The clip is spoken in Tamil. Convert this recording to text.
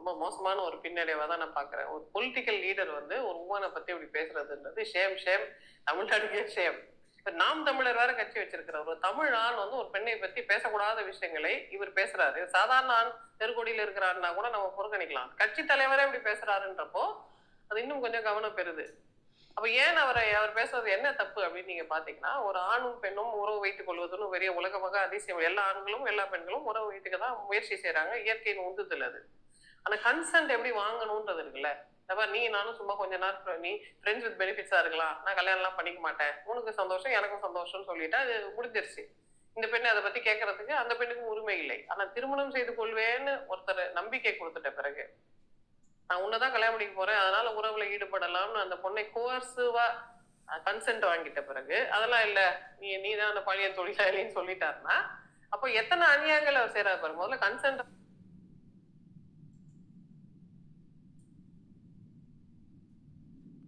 ரொம்ப மோசமான ஒரு பின்னடைவா தான் நான் பாக்குறேன். ஒரு பொலிட்டிக்கல் லீடர் வந்து ஒரு உமனை பத்தி இப்படி பேசுறதுன்றது ஷேம் ஷேம். தமிழ்நாடுக்கே ஷேம். இப்ப நாம் தமிழர் வேற கட்சி வச்சிருக்கிறார். ஒரு தமிழ் ஆண் வந்து ஒரு பெண்ணை பத்தி பேசக்கூடாத விஷயங்களை இவர் பேசுறாரு. சாதாரண ஆண் தெருக்கோடியில் இருக்கிறாருன்னா கூட நம்ம புறக்கணிக்கலாம். கட்சி தலைவரே இப்படி பேசுறாருன்றப்போ அது இன்னும் கொஞ்சம் கவனம் பெறுது. அப்ப ஏன் அவர் பேசுறது என்ன தப்பு அப்படின்னு நீங்க பாத்தீங்கன்னா, ஒரு ஆணும் பெண்ணும் உறவு வைத்துக் கொள்வதுன்னு பெரிய உலகமாக அதிசயம். எல்லா ஆண்களும் எல்லா பெண்களும் உறவு வைத்துக்க தான் முயற்சி செய்யறாங்க. இயற்கையின் உந்துதல் அது. ஆனா கன்சென்ட் எப்படி வாங்கணும்ன்றது இருக்குல்ல. நீ நானும் சும்மா கொஞ்ச நேரம் நீ ஃப்ரெண்ட்ஸ் வித் பெனிஃபிட்ஸா இருக்கலாம், நான் கல்யாணம் எல்லாம் பண்ணிக்க மாட்டேன், உனக்கு சந்தோஷம் எனக்கும் சந்தோஷம்னு சொல்லிட்டு அது முடிஞ்சிருச்சு. இந்த பெண்ணை அதை பத்தி கேட்கறதுக்கு அந்த பெண்ணுக்கும் உரிமை இல்லை. ஆனா திருமணம் செய்து கொள்வேன்னு ஒருத்தர் நம்பிக்கை கொடுத்துட்ட பிறகு, நான் உன்னதான் கல்யாணம் பண்ணிக்க போறேன், அதனால உறவுல ஈடுபடலாம்னு அந்த பொண்ணை கோர்ஸுவா கன்சென்ட் வாங்கிட்ட பிறகு, அதெல்லாம் இல்ல நீதான் அந்த பழைய தொழிலாளின்னு சொல்லிட்டாருன்னா, அப்போ எத்தனை அநியாயங்கள் அவர் செய்யறாரு பாருங்க. முதல்ல கன்சென்ட்